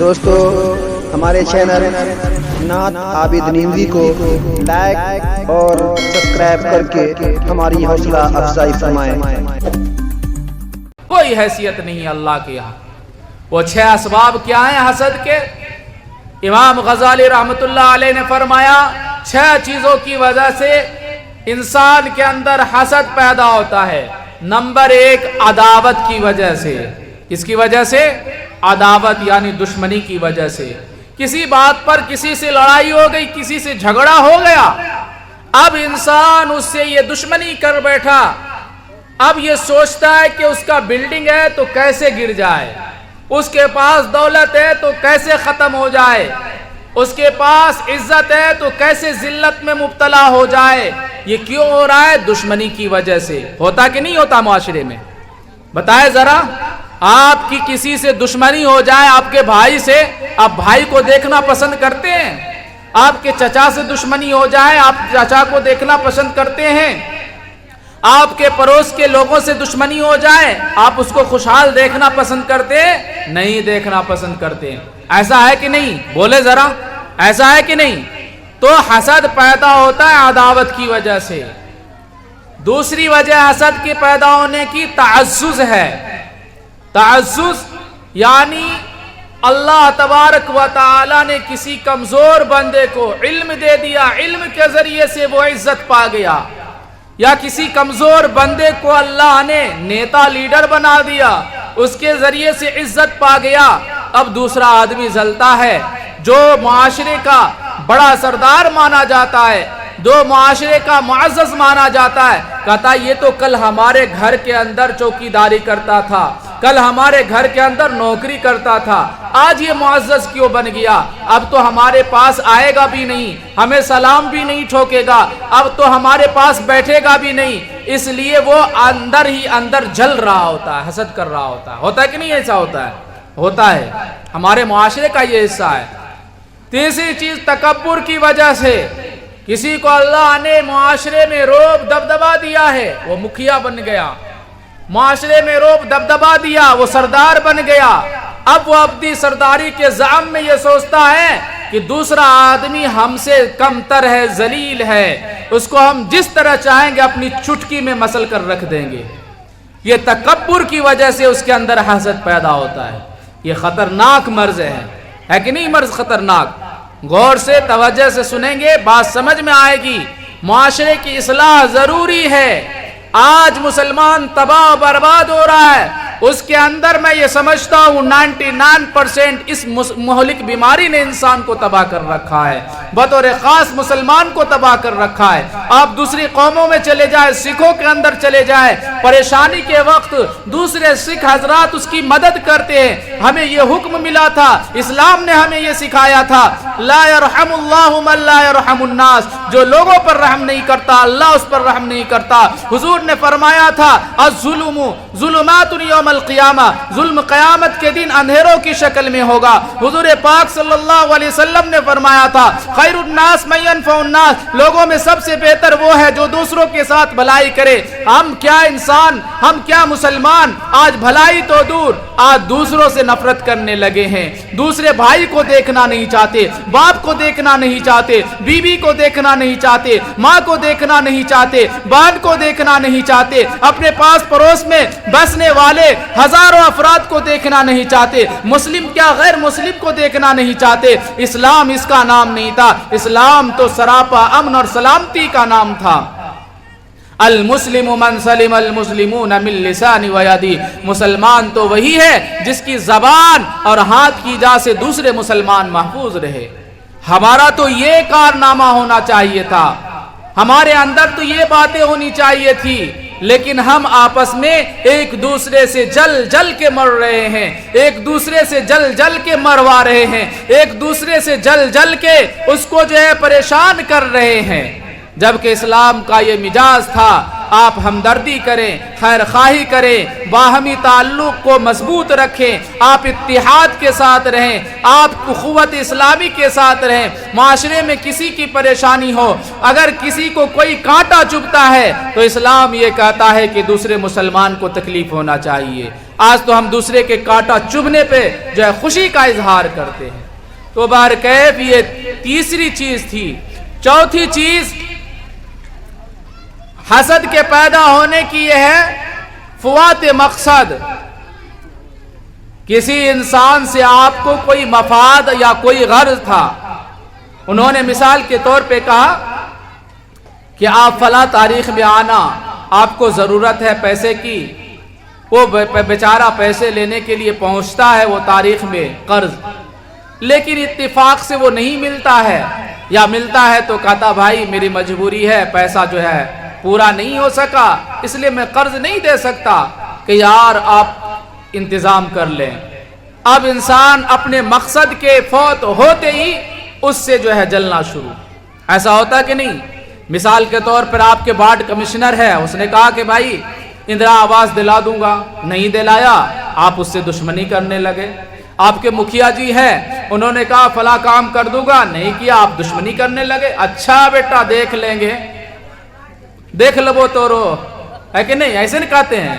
دوستو ہمارے چینل نعت عابد نیمزی کو لائک اور سبسکرائب کر کے ہماری حوصلہ افزائی فرمائیں۔ کوئی حیثیت نہیں اللہ کے یہاں۔ وہ 6 اسباب کیا ہیں حسد کے؟ امام غزالی رحمت اللہ علیہ نے فرمایا 6 چیزوں کی وجہ سے انسان کے اندر حسد پیدا ہوتا ہے۔ نمبر 1 عداوت کی وجہ سے۔ کس کی وجہ سے؟ عداوت یعنی دشمنی کی وجہ سے۔ کسی بات پر کسی سے لڑائی ہو گئی، کسی سے جھگڑا ہو گیا، اب انسان اس سے یہ دشمنی کر بیٹھا، اب یہ سوچتا ہے کہ اس کا بلڈنگ ہے تو کیسے گر جائے، اس کے پاس دولت ہے تو کیسے ختم ہو جائے، اس کے پاس عزت ہے تو کیسے ذلت میں مبتلا ہو جائے۔ یہ کیوں ہو رہا ہے؟ دشمنی کی وجہ سے۔ ہوتا کہ نہیں ہوتا معاشرے میں؟ بتائے ذرا، آپ کی کسی سے دشمنی ہو جائے، آپ کے بھائی سے، آپ بھائی کو دیکھنا پسند کرتے ہیں؟ آپ کے چچا سے دشمنی ہو جائے، آپ چچا کو دیکھنا پسند کرتے ہیں؟ آپ کے پڑوس کے لوگوں سے دشمنی ہو جائے، آپ اس کو خوشحال دیکھنا پسند کرتے ہیں؟ نہیں دیکھنا پسند کرتے ہیں۔ ایسا ہے کہ نہیں؟ بولے ذرا، ایسا ہے کہ نہیں؟ تو حسد پیدا ہوتا ہے عداوت کی وجہ سے۔ دوسری وجہ حسد کے پیدا ہونے کی تعزز ہے۔ تعزز یعنی اللہ تبارک و تعالی نے کسی کمزور بندے کو علم دے دیا، علم کے ذریعے سے وہ عزت پا گیا، یا کسی کمزور بندے کو اللہ نے نیتا لیڈر بنا دیا، اس کے ذریعے سے عزت پا گیا۔ اب دوسرا آدمی جلتا ہے جو معاشرے کا بڑا سردار مانا جاتا ہے، جو معاشرے کا معزز مانا جاتا ہے، کہتا یہ تو کل ہمارے گھر کے اندر چوکیداری کرتا تھا، کل ہمارے گھر کے اندر نوکری کرتا تھا، آج یہ معزز کیوں بن گیا؟ اب تو ہمارے پاس آئے گا بھی نہیں، ہمیں سلام بھی نہیں ٹھوکے گا، اب تو ہمارے پاس بیٹھے گا بھی نہیں۔ اس لیے وہ اندر ہی اندر جل رہا ہوتا ہے، حسد کر رہا ہوتا ہے۔ ہوتا ہے کہ نہیں ایسا ہوتا ہے؟ ہوتا ہے، ہمارے معاشرے کا یہ حصہ ہے۔ تیسری چیز تکبر کی وجہ سے۔ کسی کو اللہ نے معاشرے میں رعب دبدبا دیا ہے، وہ مکھیا بن گیا، معاشرے میں رعب دبدبا دیا، وہ سردار بن گیا۔ اب وہ اپنی سرداری کے زعم میں یہ سوچتا ہے کہ دوسرا آدمی ہم سے کم تر ہے، ذلیل ہے، اس کو ہم جس طرح چاہیں گے اپنی چٹکی میں مسل کر رکھ دیں گے۔ یہ تکبر کی وجہ سے اس کے اندر حسد پیدا ہوتا ہے۔ یہ خطرناک مرض ہے کہ نہیں؟ مرض خطرناک۔ غور سے توجہ سے سنیں گے، بات سمجھ میں آئے گی۔ معاشرے کی اصلاح ضروری ہے۔ آج مسلمان تباہ و برباد ہو رہا ہے، اس کے اندر میں یہ سمجھتا ہوں 99% اس مہلک بیماری نے انسان کو تباہ کر رکھا ہے، بطور خاص مسلمان کو تباہ کر رکھا ہے۔ آپ دوسری قوموں میں چلے جائیں، سکھوں کے اندر چلے جائیں، پریشانی کے وقت دوسرے سکھ حضرات اس کی مدد کرتے ہیں۔ ہمیں یہ حکم ملا تھا، اسلام نے ہمیں یہ سکھایا تھا، لا يرحم اللہ من لا يرحم الناس، جو لوگوں پر رحم نہیں کرتا اللہ اس پر رحم نہیں کرتا۔ حضور نے فرمایا تھا الظلم ظلمات یوم القیامہ، ظلم قیامت کے دن اندھیروں کی شکل میں ہوگا۔ حضور پاک صلی اللہ علیہ وسلم نے فرمایا تھا خیر الناس من ينفع الناس، لوگوں میں سب سے بہتر وہ ہے جو دوسروں کے ساتھ بھلائی کرے۔ ہم کیا انسان، ہم کیا مسلمان، آج بھلائی تو دور، آج دوسروں سے نفرت کرنے لگے ہیں، دوسرے بھائی کو دیکھنا نہیں چاہتے، باپ کو دیکھنا نہیں چاہتے، بیوی کو دیکھنا نہیں چاہتے، ماں کو دیکھنا نہیں چاہتے، بہن کو دیکھنا نہیں چاہتے، اپنے پاس پڑوس میں بسنے والے ہزاروں افراد کو دیکھنا نہیں چاہتے، مسلم کیا غیر مسلم کو دیکھنا نہیں چاہتے۔ اسلام اس کا نام نہیں تھا، اسلام تو سراپا امن اور سلامتی کا نام تھا۔ المسلم من سلم المسلمون من لسان و یدی، مسلمان تو وہی ہے جس کی زبان اور ہاتھ کی جا سے دوسرے مسلمان محفوظ رہے۔ ہمارا تو یہ کارنامہ ہونا چاہیے تھا، ہمارے اندر تو یہ باتیں ہونی چاہیے تھی، لیکن ہم آپس میں ایک دوسرے سے جل جل کے مر رہے ہیں، ایک دوسرے سے جل جل کے مروا رہے ہیں، ایک دوسرے سے جل جل کے اس کو جو ہے پریشان کر رہے ہیں۔ جبکہ اسلام کا یہ مزاج تھا آپ ہمدردی کریں، خیر خواہی کریں، باہمی تعلق کو مضبوط رکھیں، آپ اتحاد کے ساتھ رہیں، آپ اخوت اسلامی کے ساتھ رہیں۔ معاشرے میں کسی کی پریشانی ہو، اگر کسی کو کوئی کانٹا چبھتا ہے تو اسلام یہ کہتا ہے کہ دوسرے مسلمان کو تکلیف ہونا چاہیے۔ آج تو ہم دوسرے کے کانٹا چبھنے پہ جو ہے خوشی کا اظہار کرتے ہیں۔ تو بہرکیف یہ تیسری چیز تھی۔ چوتھی چیز حسد کے پیدا ہونے کی یہ ہے فوات مقصد۔ کسی انسان سے آپ کو کوئی مفاد یا کوئی غرض تھا، انہوں نے مثال کے طور پہ کہا کہ آپ فلاں تاریخ میں آنا، آپ کو ضرورت ہے پیسے کی، وہ بیچارہ پیسے لینے کے لیے پہنچتا ہے وہ تاریخ میں قرض، لیکن اتفاق سے وہ نہیں ملتا ہے، یا ملتا ہے تو کہتا بھائی میری مجبوری ہے، پیسہ جو ہے پورا نہیں ہو سکا اس لیے میں قرض نہیں دے سکتا، کہ یار آپ انتظام کر لیں۔ اب انسان اپنے مقصد کے فوت ہوتے ہی اس سے جو ہے جلنا شروع۔ ایسا ہوتا کہ نہیں؟ مثال کے طور پر آپ کے وارڈ کمشنر ہے، اس نے کہا کہ بھائی اندرا آواس دلا دوں گا، نہیں دلایا، آپ اس سے دشمنی کرنے لگے۔ آپ کے مکھیا جی ہے، انہوں نے کہا فلاں کام کر دوں گا، نہیں کیا، آپ دشمنی کرنے لگے۔ اچھا بیٹا دیکھ لیں گے، دیکھ لو وہ تو رو ہے کہ نہیں، ایسے نہیں کہتے ہیں،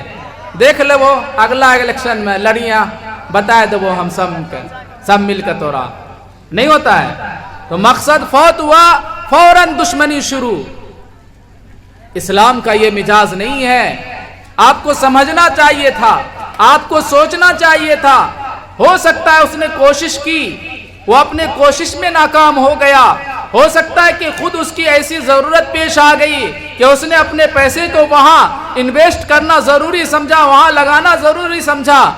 دیکھ لو وہ اگلا الیکشن میں لڑیاں بتائے دو وہ ہم سب مل کر توڑا، نہیں ہوتا ہے۔ تو مقصد فوت ہوا فوراً دشمنی شروع۔ اسلام کا یہ مزاج نہیں ہے۔ آپ کو سمجھنا چاہیے تھا، آپ کو سوچنا چاہیے تھا۔ ہو سکتا ہے اس نے کوشش کی، وہ اپنے کوشش میں ناکام ہو گیا، ہو سکتا ہے کہ خود اس کی ایسی ضرورت پیش آ گئی کہ اس نے اپنے پیسے کو وہاں انویسٹ کرنا ضروری سمجھا، وہاں لگانا ضروری سمجھا۔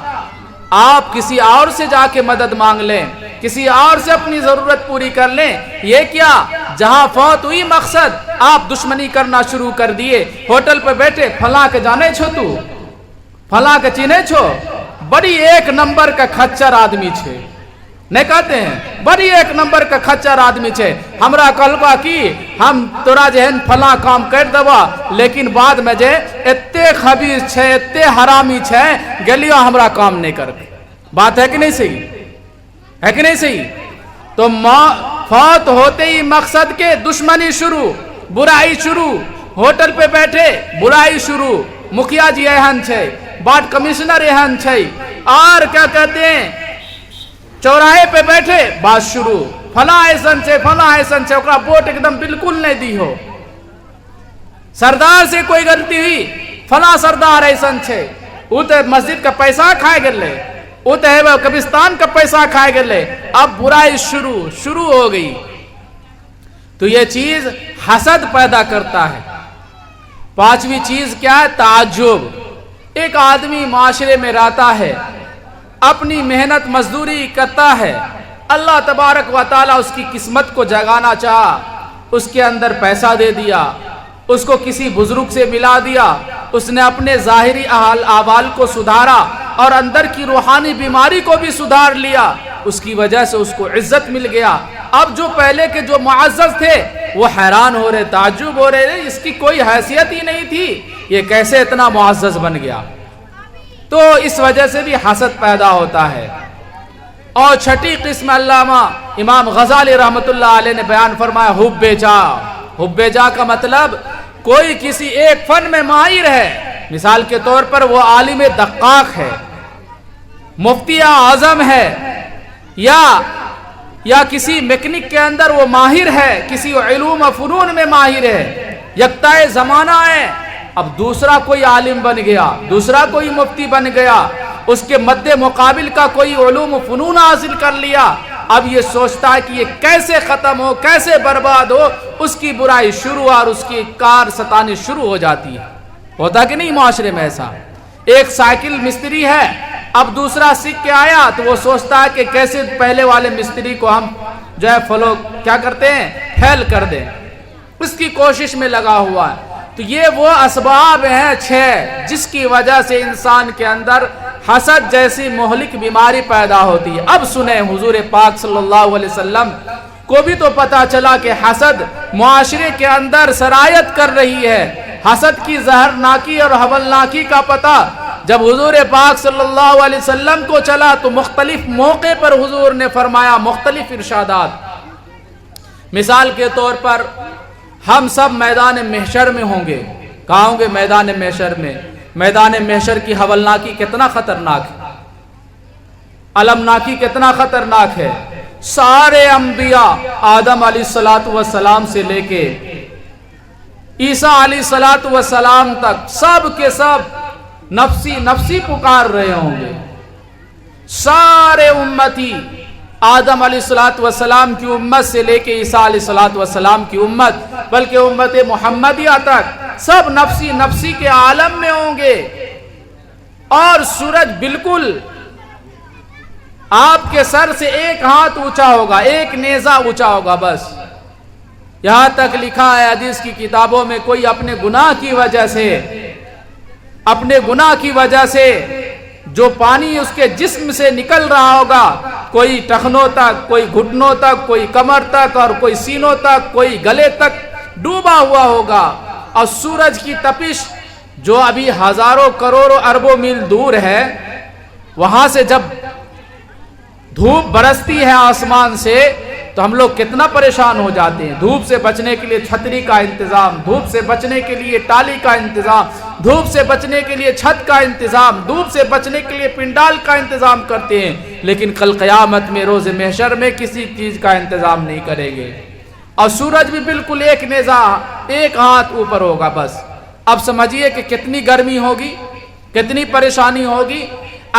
آپ کسی اور سے جا کے مدد مانگ لیں، کسی اور سے اپنی ضرورت پوری کر لیں، یہ کیا جہاں فوت ہوئی مقصد آپ دشمنی کرنا شروع کر دیے۔ ہوٹل پہ بیٹھے فلاں کے جانے چھو، تو فلاں کے چینے چھو، بڑی ایک نمبر کا کھچر آدمی چھے، نہیں کہتے ہیں بڑی ایک نمبر کا کھچر آدمی چھے، ہمرا کلبہ کی ہم تورا جہن فلاں کام کر دوا، لیکن بعد میں جے اتنے خبیث چھے، اتنے حرامی چھے، گلیوں ہمرا کام نہیں کر۔ بات ہے کہ نہیں صحیح؟ ہے کہ نہیں صحیح؟ تو فوت ہوتے ہی مقصد کے دشمنی شروع، برائی شروع، ہوٹل پہ بیٹھے برائی شروع، مکھیا جی اہن چھے، وارڈ کمشنر اہن چھے، اور کیا کہتے ہیں چوراہے پہ بیٹھے بات شروع، فلاں ایسن چھے فلاں ایسن چھے، اوکرا ووٹ ایک دم بالکل نہیں دی ہو۔ سردار سے کوئی غلطی ہوئی، فلاں سردار ایسن چھے، وہ تو مسجد کا پیسہ کھائے گر لے، وہ تو ہے قبرستان کا پیسہ کھائے گر لے۔ اب برائی شروع ہو گئی۔ تو یہ چیز حسد پیدا کرتا ہے۔ پانچویں چیز کیا ہے؟ تعجب۔ ایک آدمی معاشرے میں رہتا ہے، اپنی محنت مزدوری کرتا ہے، اللہ تبارک و تعالیٰ اس کی قسمت کو جگانا چاہا، اس کے اندر پیسہ دے دیا، اس کو کسی بزرگ سے ملا دیا، اس نے اپنے ظاہری احوال کو سدھارا اور اندر کی روحانی بیماری کو بھی سدھار لیا، اس کی وجہ سے اس کو عزت مل گیا۔ اب جو پہلے کے جو معزز تھے وہ حیران ہو رہے، تعجب ہو رہے، اس کی کوئی حیثیت ہی نہیں تھی، یہ کیسے اتنا معزز بن گیا؟ تو اس وجہ سے بھی حسد پیدا ہوتا ہے۔ اور چھٹی قسم علامہ امام غزالی رحمت اللہ علیہ نے بیان فرمایا حب جا۔ حب جا کا مطلب کوئی کسی ایک فن میں ماہر ہے، مثال کے طور پر وہ عالم دقاق ہے، مفتی اعظم ہے، یا کسی میکنک کے اندر وہ ماہر ہے، کسی علوم و فنون میں ماہر ہے، یکتائے زمانہ ہے۔ اب دوسرا کوئی عالم بن گیا، دوسرا کوئی مفتی بن گیا، اس کے مد مقابل کا کوئی علوم و فنون حاصل کر لیا، اب یہ سوچتا ہے کہ یہ کیسے ختم ہو، کیسے برباد ہو، اس کی برائی شروع اور اس کی کار ستانی شروع ہو جاتی ہے۔ ہوتا کہ نہیں معاشرے میں ایسا؟ ایک سائیکل مستری ہے، اب دوسرا سیکھ کے آیا تو وہ سوچتا ہے کہ کیسے پہلے والے مستری کو ہم جو ہے فالو کیا کرتے ہیں، فیل کر دیں، اس کی کوشش میں لگا ہوا ہے۔ تو یہ وہ اسباب ہیں 6 جس کی وجہ سے انسان کے اندر حسد جیسی مہلک بیماری پیدا ہوتی ہے۔ اب سنیں حضور پاک صلی اللہ علیہ وسلم کو بھی تو پتا چلا کہ حسد معاشرے کے اندر سرایت کر رہی ہے۔ حسد کی زہرناکی اور ہولناکی کا پتہ جب حضور پاک صلی اللہ علیہ وسلم کو چلا تو مختلف موقع پر حضور نے فرمایا مختلف ارشادات۔ مثال کے طور پر ہم سب میدان محشر میں ہوں گے، کہاں ہوں گے؟ میدان محشر میں۔ میدان محشر کی حولناکی کتنا خطرناک ہے، المناکی کتنا خطرناک ہے۔ سارے انبیاء آدم علیہ السلام سے لے کے عیسیٰ علیہ السلام تک سب کے سب نفسی نفسی پکار رہے ہوں گے۔ سارے امتی آدم علیہ السلام کی امت سے لے کے عیسیٰ علیہ السلام کی امت، بلکہ امت محمدیہ تک سب نفسی نفسی کے عالم میں ہوں گے، اور سورج بالکل آپ کے سر سے ایک ہاتھ اونچا ہوگا، ایک نیزہ اونچا ہوگا بس۔ یہاں تک لکھا ہے حدیث کی کتابوں میں، کوئی اپنے گناہ کی وجہ سے جو پانی اس کے جسم سے نکل رہا ہوگا، کوئی ٹخنوں تک، کوئی گھٹنوں تک، کوئی کمر تک، اور کوئی سینوں تک، کوئی گلے تک ڈوبا ہوا ہوگا، اور سورج کی تپش جو ابھی ہزاروں کروڑوں اربوں میل دور ہے، وہاں سے جب دھوپ برستی ہے آسمان سے تو ہم لوگ کتنا پریشان ہو جاتے ہیں۔ دھوپ سے بچنے کے لیے چھتری کا انتظام، دھوپ سے بچنے کے لیے ٹالی کا انتظام، دھوپ سے بچنے کے لیے چھت کا انتظام، دھوپ سے بچنے کے لیے پنڈال کا انتظام کرتے ہیں، لیکن کل قیامت میں روز محشر میں کسی چیز کا انتظام نہیں کریں گے، اور سورج بھی بالکل ایک نیزہ، ایک ہاتھ اوپر ہوگا بس۔ اب سمجھیے کہ کتنی گرمی ہوگی، کتنی پریشانی ہوگی۔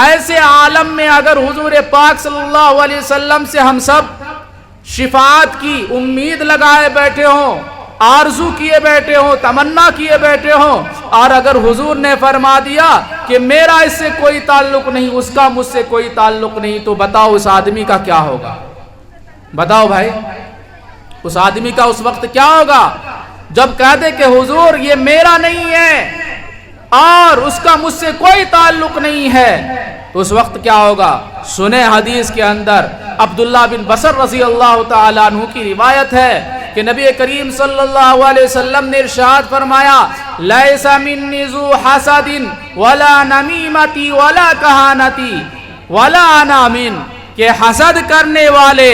ایسے عالم میں اگر حضور پاک صلی اللہ علیہ وسلم سے ہم سب شفاعت کی امید لگائے بیٹھے ہوں، آرزو کیے بیٹھے ہوں، تمنا کیے بیٹھے ہوں، اور اگر حضور نے فرما دیا کہ میرا اس سے کوئی تعلق نہیں، اس کا مجھ سے کوئی تعلق نہیں، تو بتاؤ اس آدمی کا کیا ہوگا؟ بتاؤ بھائی، اس آدمی کا اس وقت کیا ہوگا جب کہہ دے کہ حضور یہ میرا نہیں ہے اور اس کا مجھ سے کوئی تعلق نہیں ہے، تو اس وقت کیا ہوگا؟ سنیں حدیث کے اندر عبداللہ بن بصر رضی اللہ تعالیٰ عنہ کی روایت ہے کہ نبی کریم صلی اللہ علیہ وسلم نے ارشاد فرمایا، لیس منی ذو حسد ولا نمیمتی ولا کہانتی ولا انا من، کہ حسد کرنے والے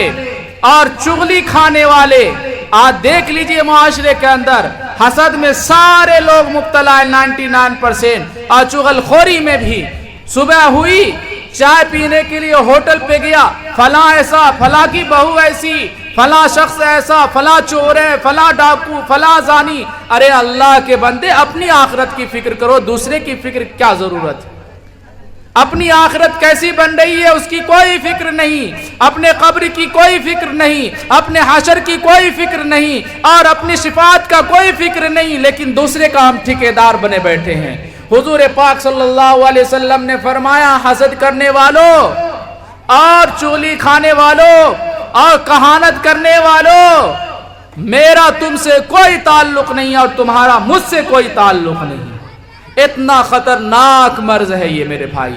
اور چغلی کھانے والے، آج دیکھ لیجئے معاشرے کے اندر حسد میں سارے لوگ مبتلا ہیں 99%، اور چغل خوری میں بھی۔ صبح ہوئی، چائے پینے کے لیے ہوٹل پہ گیا، فلاں ایسا، فلاں کی بہو ایسی، فلاں شخص ایسا، فلاں چور ہے، فلاں ڈاکو، فلاں زانی۔ ارے اللہ کے بندے، اپنی آخرت کی فکر کرو، دوسرے کی فکر کیا ضرورت ہے؟ اپنی آخرت کیسی بن رہی ہے اس کی کوئی فکر نہیں، اپنے قبر کی کوئی فکر نہیں، اپنے حشر کی کوئی فکر نہیں، اور اپنی شفاعت کا کوئی فکر نہیں، لیکن دوسرے کا ہم ٹھیکیدار بنے بیٹھے ہیں۔ حضور پاک صلی اللہ علیہ وسلم نے فرمایا، حسد کرنے والوں اور چغلی کھانے والوں اور کہانت کرنے والوں، میرا تم سے کوئی تعلق نہیں اور تمہارا مجھ سے کوئی تعلق نہیں۔ اتنا خطرناک مرض ہے یہ میرے بھائی۔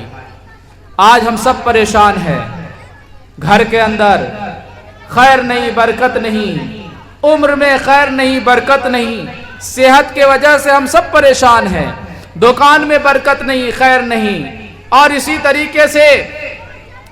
آج ہم سب پریشان ہیں، گھر کے اندر خیر نہیں، برکت نہیں، عمر میں خیر نہیں، برکت نہیں، صحت کے وجہ سے ہم سب پریشان ہیں، دکان میں برکت نہیں، خیر نہیں، اور اسی طریقے سے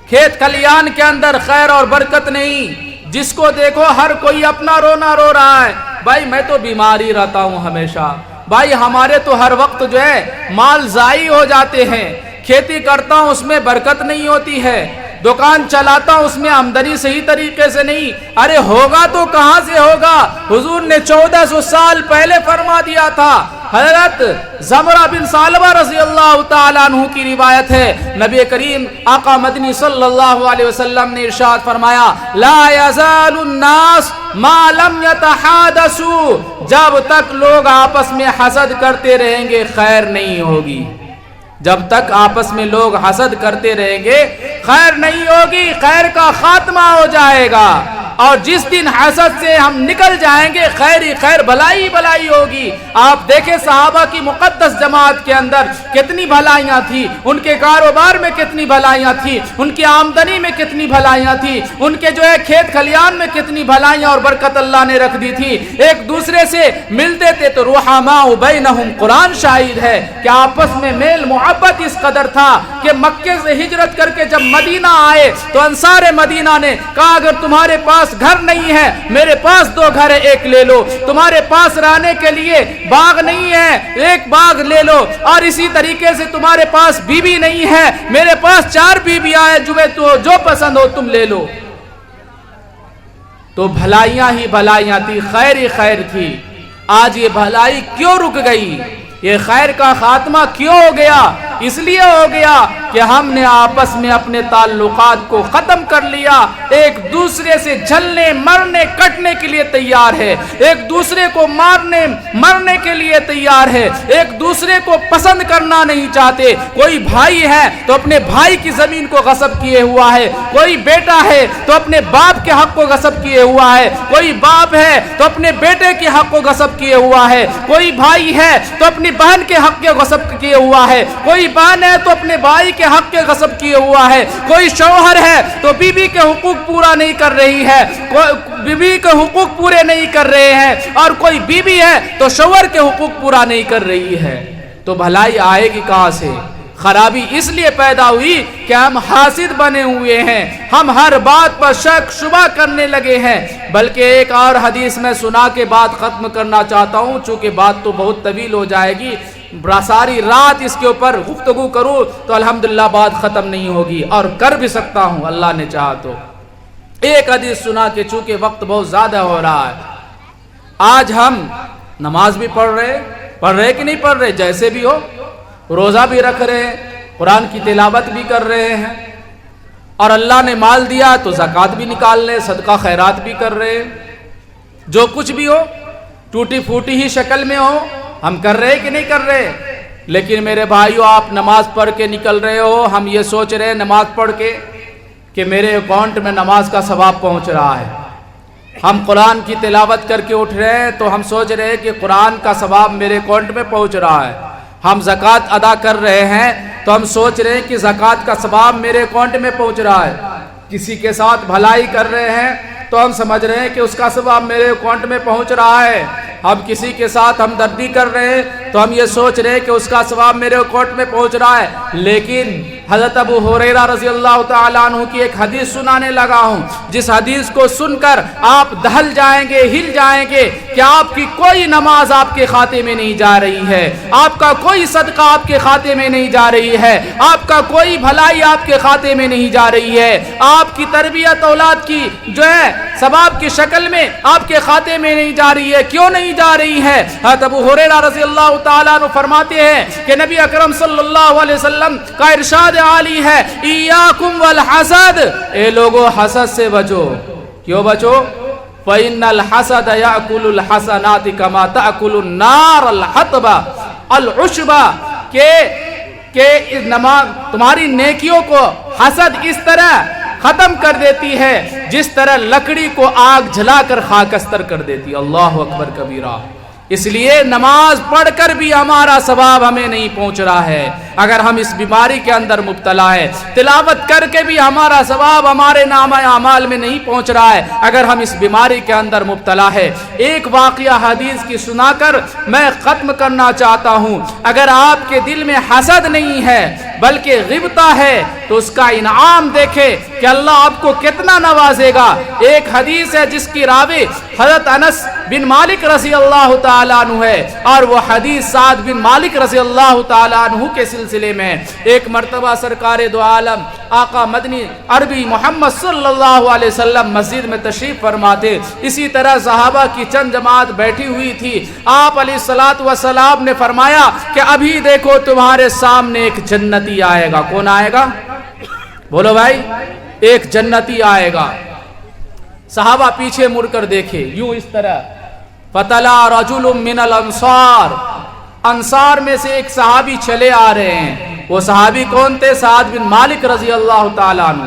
کھیت کھلیان کے اندر خیر اور برکت نہیں۔ جس کو دیکھو ہر کوئی اپنا رونا رو رہا ہے، بھائی میں تو بیماری رہتا ہوں ہمیشہ، بھائی ہمارے تو ہر وقت جو ہے مال ضائع ہو جاتے ہیں، کھیتی کرتا ہوں اس میں برکت نہیں ہوتی ہے، دکان چلاتا ہوں اس میں آمدنی صحیح طریقے سے نہیں۔ ارے ہوگا تو کہاں سے ہوگا؟ حضور نے 1400 سال پہلے فرما دیا تھا۔ حضرت زمرہ بن ثعلبہ رضی اللہ تعالیٰ عنہ کی روایت ہے، نبی کریم آقا مدنی صلی اللہ علیہ وسلم نے ارشاد فرمایا، لا یزال الناس ما لم یتحادثوا، جب تک لوگ آپس میں حسد کرتے رہیں گے خیر نہیں ہوگی۔ جب تک آپس میں لوگ حسد کرتے رہیں گے خیر نہیں ہوگی، خیر کا خاتمہ ہو جائے گا، اور جس دن حسد سے ہم نکل جائیں گے خیر ہی خیر، بھلائی بھلائی ہوگی۔ آپ دیکھیں صحابہ کی مقدس جماعت کے اندر کتنی بھلائیاں تھی، ان کے کاروبار میں کتنی بھلائیاں تھی، ان کی آمدنی میں کتنی بھلائیاں تھی، ان کے جو ہے کھیت کھلیان میں کتنی بھلائیاں اور برکت اللہ نے رکھ دی تھی۔ ایک دوسرے سے ملتے تھے تو رحماء بینہم، قرآن شاہد ہے کہ آپس میں میل محبت اس قدر تھا کہ مکے سے ہجرت کر کے جب مدینہ آئے تو انصار مدینہ نے کہا، اگر تمہارے پاس پاس گھر نہیں ہے، میرے پاس 2 گھر ہے، ایک لے لو۔ تمہارے پاس رہنے کے لیے باغ نہیں ہے، ایک باغ لے لو۔ اور اسی طریقے سے تمہارے پاس بیوی نہیں ہے، میرے پاس 4 بیویاں ہیں، جو پسند ہو تم لے لو۔ تو بھلائیاں ہی بھلائیاں تھی، خیر ہی خیر تھی۔ آج یہ بھلائی کیوں رک گئی؟ یہ خیر کا خاتمہ کیوں ہو گیا؟ اس لیے ہو گیا کہ ہم نے آپس میں اپنے تعلقات کو ختم کر لیا، ایک دوسرے سے جھلنے مرنے کٹنے کے لیے تیار ہے، ایک دوسرے کو مارنے مرنے کے لیے تیار ہے، ایک دوسرے کو پسند کرنا نہیں چاہتے۔ کوئی بھائی ہے تو اپنے بھائی کی زمین کو غصب کیے ہوا ہے، کوئی بیٹا ہے تو اپنے باپ کے حق کو غصب کیے ہوا ہے، کوئی باپ ہے تو اپنے بیٹے کے حق کو غصب کیے ہوا ہے، کوئی بھائی ہے تو اپنی بہن کے حق کے غصب کیے ہوا ہے، کوئی بہن ہے تو اپنے بھائی کے حق کے غصب کیے ہوا ہے، کوئی شوہر ہے تو بیوی کے حقوق پورا نہیں کر رہی ہے، بیوی کے حقوق پورے نہیں کر رہے ہیں، اور کوئی بیوی ہے تو شوہر کے حقوق پورا نہیں کر رہی ہے۔ تو بھلائی آئے گی کہاں سے؟ خرابی اس لیے پیدا ہوئی کہ ہم حاسد بنے ہوئے ہیں، ہم ہر بات پر شک شبہ کرنے لگے ہیں۔ بلکہ ایک اور حدیث میں سنا کے بات ختم کرنا چاہتا ہوں، چونکہ بات تو بہت طویل ہو جائے گی، ساری رات اس کے اوپر گفتگو کروں تو الحمدللہ بات ختم نہیں ہوگی، اور کر بھی سکتا ہوں اللہ نے چاہا تو۔ ایک حدیث سنا کے چونکہ وقت بہت زیادہ ہو رہا ہے، آج ہم نماز بھی پڑھ رہے کہ نہیں پڑھ رہے، جیسے بھی ہو، روزہ بھی رکھ رہے ہیں، قرآن کی تلاوت بھی کر رہے ہیں، اور اللہ نے مال دیا تو زکوٰۃ بھی نکال رہے، صدقہ خیرات بھی کر رہے ہیں۔ جو کچھ بھی ہو، ٹوٹی پھوٹی ہی شکل میں ہو، ہم کر رہے کہ نہیں کر رہے؟ لیکن میرے بھائیو، آپ نماز پڑھ کے نکل رہے ہو، ہم یہ سوچ رہے ہیں نماز پڑھ کے کہ میرے اکاؤنٹ میں نماز کا ثواب پہنچ رہا ہے۔ ہم قرآن کی تلاوت کر کے اٹھ رہے ہیں تو ہم سوچ رہے ہیں کہ قرآن کا ثواب میرے اکاؤنٹ میں پہنچ رہا ہے۔ ہم زکوٰۃ ادا کر رہے ہیں تو ہم سوچ رہے ہیں کہ زکوٰۃ کا ثواب میرے اکاؤنٹ میں پہنچ رہا ہے۔ کسی کے ساتھ بھلائی کر رہے ہیں تو ہم سمجھ رہے ہیں کہ اس کا ثواب میرے اکاؤنٹ میں پہنچ رہا ہے۔ ہم کسی کے ساتھ ہمدردی کر رہے ہیں تو ہم یہ سوچ رہے ہیں کہ اس کا ثواب میرے اکاؤنٹ میں پہنچ رہا ہے۔ لیکن حضرت ابو ہریرہ رضی اللہ تعالیٰ عنہ کی ایک حدیث سنانے لگا ہوں، جس حدیث کو سن کر آپ دہل جائیں گے، ہل جائیں گے کہ آپ کی کوئی نماز آپ کے کھاتے میں نہیں جا رہی ہے، آپ کا کوئی صدقہ آپ کے کھاتے میں نہیں جا رہی ہے، آپ کا کوئی بھلائی آپ کے کھاتے میں نہیں جا رہی ہے، آپ کی تربیت اولاد کی جو ہے ثواب کی شکل میں آپ کے کھاتے میں نہیں جا رہی ہے۔ کیوں نہیں جا رہی ہے؟ حضرت ابو ہریرہ رضی اللہ تعالیٰ عنہ فرماتے ہیں کہ نبی اکرم صلی اللہ علیہ وسلم کا ارشاد عالی ہے، ایاکم والحسد، اے لوگو حسد سے بچو۔ کیوں بچو؟ فإن الحسد یأکل الحسنات کما تأکل النار الحطب العشب، کہ تمہاری نیکیوں کو حسد اس طرح ختم کر دیتی ہے جس طرح لکڑی کو آگ جلا کر خاکستر کر دیتی ہے۔ اللہ اکبر کبیرہ۔ اس لیے نماز پڑھ کر بھی ہمارا ثواب ہمیں نہیں پہنچ رہا ہے اگر ہم اس بیماری کے اندر مبتلا ہے، تلاوت کر کے بھی ہمارا ثواب ہمارے نامہ اعمال میں نہیں پہنچ رہا ہے اگر ہم اس بیماری کے اندر مبتلا ہے۔ ایک واقعہ حدیث کی سنا کر میں ختم کرنا چاہتا ہوں۔ اگر آپ کے دل میں حسد نہیں ہے بلکہ غبطہ ہے تو اس کا انعام دیکھے کہ اللہ آپ کو کتنا نوازے گا۔ ایک حدیث ہے جس کی راوی حضرت انس بن مالک رضی اللہ تعالیٰ عنہ ہے، اور وہ حدیث سعد بن مالک رضی اللہ تعالیٰ عنہ کے سلسلے میں۔ ایک مرتبہ سرکار دو عالم آقا مدنی عربی محمد صلی اللہ علیہ وسلم مسجد میں تشریف فرماتے، اسی طرح صحابہ کی چند جماعت بیٹھی ہوئی تھی۔ آپ علیہ الصلوۃ والسلام نے فرمایا کہ ابھی دیکھو تمہارے سامنے ایک جنتی آئے گا۔ کون آئے گا؟ بولو بھائی، ایک جنتی آئے گا۔ صحابہ پیچھے مڑ کر دیکھے، یوں اس طرح، فطلع رجل من الانصار، انصار میں سے ایک صحابی چلے آ رہے ہیں۔ وہ صحابی کون تھے؟ سعد بن مالک رضی اللہ تعالیٰ عنہ۔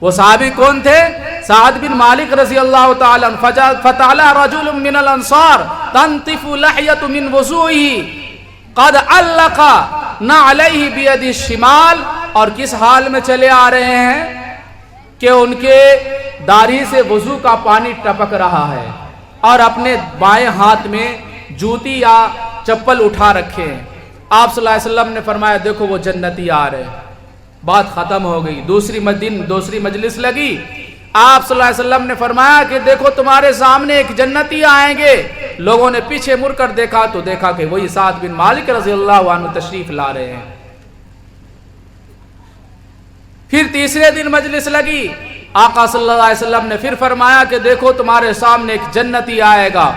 وہ صحابی کون تھے؟ سعد بن مالک رضی اللہ تعالیٰ عنہ۔ فطلع رجل من الانصار تنطف لحیۃ من وضوئه قد علق نعلیہ بید الشمال، اور کس حال میں چلے آ رہے ہیں کہ ان کے داڑھی سے وضو کا پانی ٹپک رہا ہے، اور اپنے بائیں ہاتھ میں جوتی یا چپل اٹھا رکھے ہیں۔ آپ صلی اللہ علیہ وسلم نے فرمایا دیکھو وہ جنتی آ رہے ہیں۔ بات ختم ہو گئی. دوسری مجلس لگی. آپ صلی اللہ علیہ وسلم نے فرمایا کہ دیکھو تمہارے سامنے ایک جنتی آئیں گے. لوگوں نے پیچھے مڑ کر دیکھا تو دیکھا کہ وہی سعد بن مالک رضی اللہ عنہ تشریف لا رہے ہیں. پھر تیسرے دن مجلس لگی. آقا صلی اللہ علیہ وسلم نے پھر فرمایا کہ دیکھو تمہارے سامنے ایک جنتی آئے گا.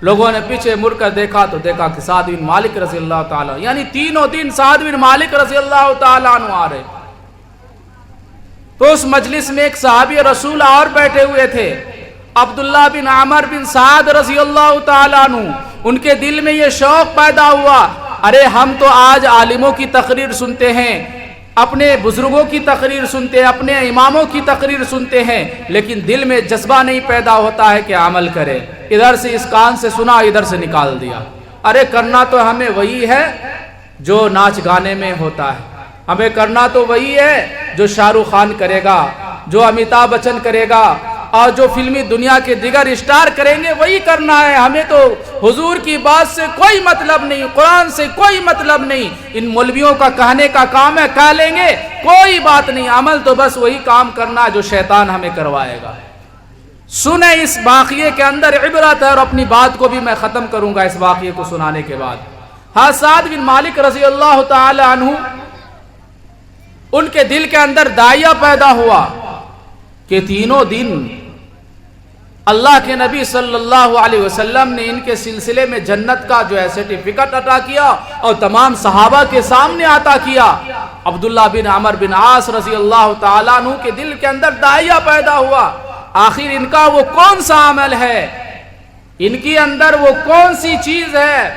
لوگوں نے پیچھے مڑ کر دیکھا تو دیکھا کہ سعد بن مالک رضی اللہ تعالیٰ، یعنی تینوں دن سعد بن مالک رضی اللہ تعالیٰ عنہ آ رہے. تو اس مجلس میں ایک صحابی رسول اور بیٹھے ہوئے تھے، عبداللہ بن عمر بن سعد رضی اللہ تعالیٰ عنہ. ان کے دل میں یہ شوق پیدا ہوا، ارے ہم تو آج عالموں کی تقریر سنتے ہیں، اپنے بزرگوں کی تقریر سنتے ہیں، اپنے اماموں کی تقریر سنتے ہیں، لیکن دل میں جذبہ نہیں پیدا ہوتا ہے کہ عمل کرے. ادھر سے اس کان سے سنا، ادھر سے نکال دیا. ارے کرنا تو ہمیں وہی ہے جو ناچ گانے میں ہوتا ہے، ہمیں کرنا تو وہی ہے جو شاہ رخ خان کرے گا، جو امیتابھ بچن کرے گا، اور جو فلمی دنیا کے دیگر اسٹار کریں گے وہی کرنا ہے. ہمیں تو حضور کی بات سے کوئی مطلب نہیں، قرآن سے کوئی مطلب نہیں. ان مولویوں کا کہنے کا کام ہے، کہہ لیں گے کوئی بات نہیں، عمل تو بس وہی کام کرنا ہے جو شیطان ہمیں کروائے گا. سنیں اس واقعے کے اندر عبرت ہے، اور اپنی بات کو بھی میں ختم کروں گا اس واقعے کو سنانے کے بعد. سعد بن مالک رضی اللہ تعالی عنہ، ان کے دل کے اندر داعیہ پیدا ہوا کہ تینوں دن اللہ کے نبی صلی اللہ علیہ وسلم نے ان کے سلسلے میں جنت کا جو ہے سرٹیفکیٹ عطا کیا اور تمام صحابہ کے سامنے عطا کیا. عبداللہ بن عمر بن عاص رضی اللہ تعالیٰ عنہ کے دل کے اندر داعیہ پیدا ہوا، آخر ان کا وہ کون سا عمل ہے، ان کی اندر وہ کون سی چیز ہے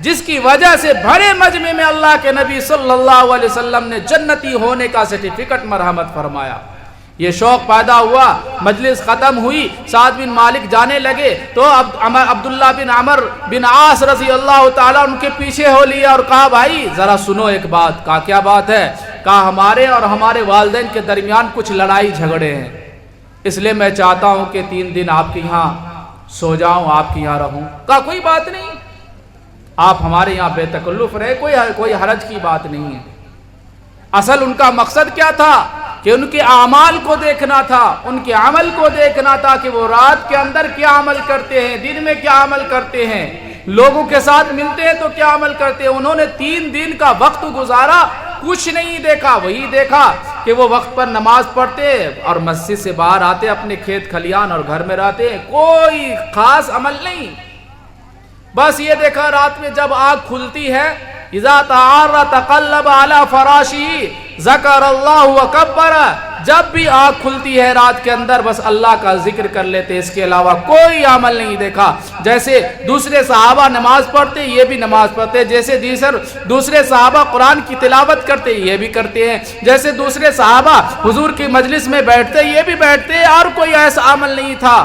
جس کی وجہ سے بڑے مجمع میں اللہ کے نبی صلی اللہ علیہ وسلم نے جنتی ہونے کا سرٹیفکیٹ مرحمت فرمایا. یہ شوق پیدا ہوا. مجلس ختم ہوئی، سعد بن مالک جانے لگے تو عبداللہ بن عمر بن عاص رضی اللہ تعالیٰ ان کے پیچھے ہو لیا اور کہا بھائی ذرا سنو ایک بات. کہا کیا بات ہے؟ کہا ہمارے اور ہمارے والدین کے درمیان کچھ لڑائی جھگڑے ہیں، اس لیے میں چاہتا ہوں کہ 3 دن آپ کے یہاں سو جاؤں، آپ کے یہاں رہوں. کہا کوئی بات نہیں، آپ ہمارے یہاں بے تکلف رہے، کوئی حرج کی بات نہیں ہے. اصل ان کا مقصد کیا تھا کہ ان کے اعمال کو دیکھنا تھا، ان کے عمل کو دیکھنا تھا کہ وہ رات کے اندر کیا عمل کرتے ہیں، دن میں کیا عمل کرتے ہیں، لوگوں کے ساتھ ملتے ہیں تو کیا عمل کرتے ہیں. انہوں نے 3 دن کا وقت گزارا، کچھ نہیں دیکھا. وہی دیکھا کہ وہ وقت پر نماز پڑھتے اور مسجد سے باہر آتے، اپنے کھیت کھلیان اور گھر میں رہتے، کوئی خاص عمل نہیں. بس یہ دیکھا رات میں جب آنکھ کھلتی ہے، اذا تعار تقلب علی فراشی ذکر اللہ وکبر، جب بھی آنکھ کھلتی ہے رات کے اندر بس اللہ کا ذکر کر لیتے، اس کے علاوہ کوئی عمل نہیں دیکھا. جیسے دوسرے صحابہ نماز پڑھتے یہ بھی نماز پڑھتے، جیسے دوسرے صحابہ قرآن کی تلاوت کرتے یہ بھی کرتے ہیں، جیسے دوسرے صحابہ حضور کی مجلس میں بیٹھتے یہ بھی بیٹھتے، اور کوئی ایسا عمل نہیں تھا.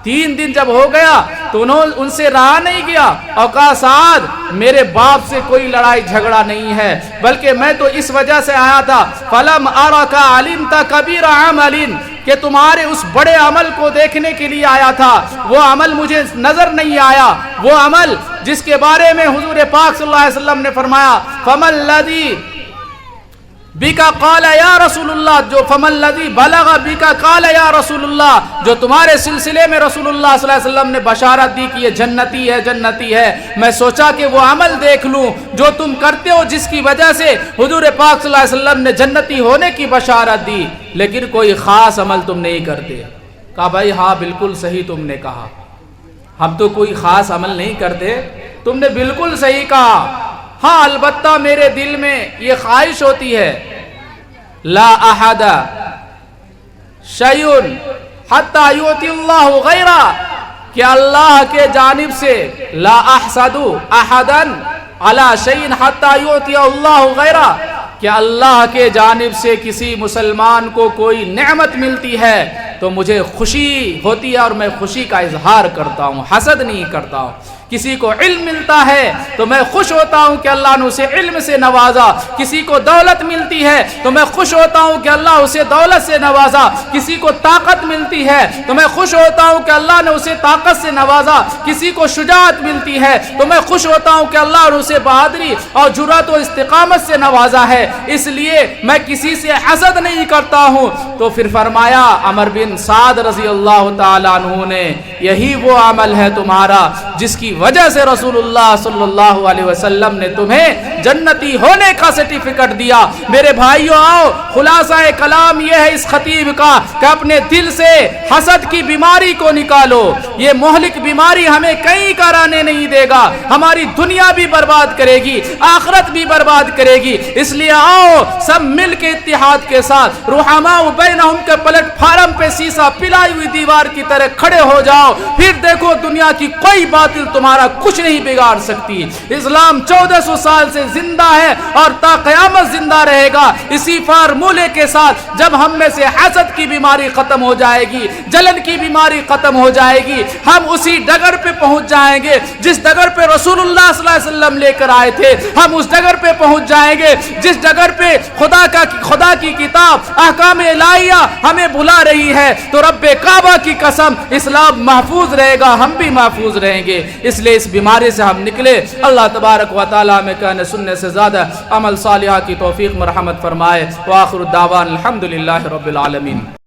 3 دن جب ہو گیا تو ان سے رہا نہیں گیا اور کہا سعد میرے باپ سے کوئی لڑائی جھگڑا نہیں ہے، بلکہ میں تو اس وجہ سے آیا تھا فَلَمْ أَرَكَ عَلِمْتَ كَبِيرَ عَمَلٍ، کہ تمہارے اس بڑے عمل کو دیکھنے کے لیے آیا تھا. وہ عمل مجھے نظر نہیں آیا، وہ عمل جس کے بارے میں حضور پاک صلی اللہ علیہ وسلم نے فرمایا فَمَا الَّذِي بیکا قال یا رسول اللہ، جو فمن الذی بلغ بیکا قال یا رسول اللہ، جو تمہارے سلسلے میں رسول اللہ صلی اللہ علیہ وسلم نے بشارت دی کہ یہ جنتی ہے جنتی ہے. میں سوچا کہ وہ عمل دیکھ لوں جو تم کرتے ہو، جس کی وجہ سے حضور پاک صلی اللہ علیہ وسلم نے جنتی ہونے کی بشارت دی، لیکن کوئی خاص عمل تم نہیں کرتے. کہا بھائی ہاں بالکل صحیح تم نے کہا، ہم تو کوئی خاص عمل نہیں کرتے، تم نے بالکل صحیح کہا. ہاں البتہ میرے دل میں یہ خواہش ہوتی ہے لا احد شیء حتی یؤتی اللہ غیرہ، کہ اللہ کے جانب سے لا احسد احدا علی شیء حتی یؤتی اللہ غیرہ، کہ اللہ کے جانب سے کسی مسلمان کو کوئی نعمت ملتی ہے تو مجھے خوشی ہوتی ہے اور میں خوشی کا اظہار کرتا ہوں، حسد نہیں کرتا ہوں. کسی کو علم ملتا ہے تو میں خوش ہوتا ہوں کہ اللہ نے اسے علم سے نوازا، کسی کو دولت ملتی ہے تو میں خوش ہوتا ہوں کہ اللہ اسے دولت سے نوازا، کسی کو طاقت ملتی ہے تو میں خوش ہوتا ہوں کہ اللہ نے اسے طاقت سے نوازا، کسی کو شجاعت ملتی ہے تو میں خوش ہوتا ہوں کہ اللہ نے اسے بہادری اور جرأت و استقامت سے نوازا ہے، اس لیے میں کسی سے حسد نہیں کرتا ہوں۔ تو پھر فرمایا عمر بن سعد رضی اللہ تعالیٰ عنہ نے، یہی وہ عمل ہے تمہارا جس کی وجہ سے رسول اللہ صلی اللہ علیہ وسلم نے تمہیں جنتی ہونے کا سرٹیفکیٹ دیا۔ میرے بھائیوں آؤ، خلاصہ کلام یہ ہے اس خطیب کا کہ اپنے دل سے حسد کی بیماری کو نکالو، یہ مہلک بیماری ہمیں کہیں کرانے نہیں دے گا، ہماری دنیا بھی برباد کرے گی، آخرت بھی برباد کرے گی۔ اس لیے آؤ سب مل کے اتحاد کے ساتھ رحماء بینہم کے پلیٹ فارم پہ سیسا پلائی ہوئی دیوار کی طرح کھڑے ہو جاؤ، پھر دیکھو دنیا کی کوئی باطل تمہارا کچھ نہیں بگاڑ سکتی۔ اسلام 1400 سال سے زندہ ہے اور تا قیامت زندہ رہے گا اسی فارمولے کے ساتھ۔ جب ہم میں سے حسد کی بیماری ختم ہو جائے گی، جلن کی بیماری ختم ہو جائے گی، ہم اسی ڈگر پہ پہنچ جائیں گے جس ڈگر پہ رسول اللہ صلی اللہ علیہ وسلم لے کر آئے تھے، ہم اس ڈگر پہ پہنچ جائیں گے جس ڈگر پہ خدا کی کتاب احکام الہیہ ہمیں بلا رہی ہے۔ تو رب کعبہ کی قسم اسلام محفوظ رہے گا، ہم بھی محفوظ رہیں گے۔ اس لیے اس بیماری سے ہم نکلے۔ اللہ تبارک و تعالی میں کہنے سننے سے زیادہ عمل صالحہ کی توفیق مرحمت فرمائے۔ وآخر الدعوان الحمدللہ رب العالمین۔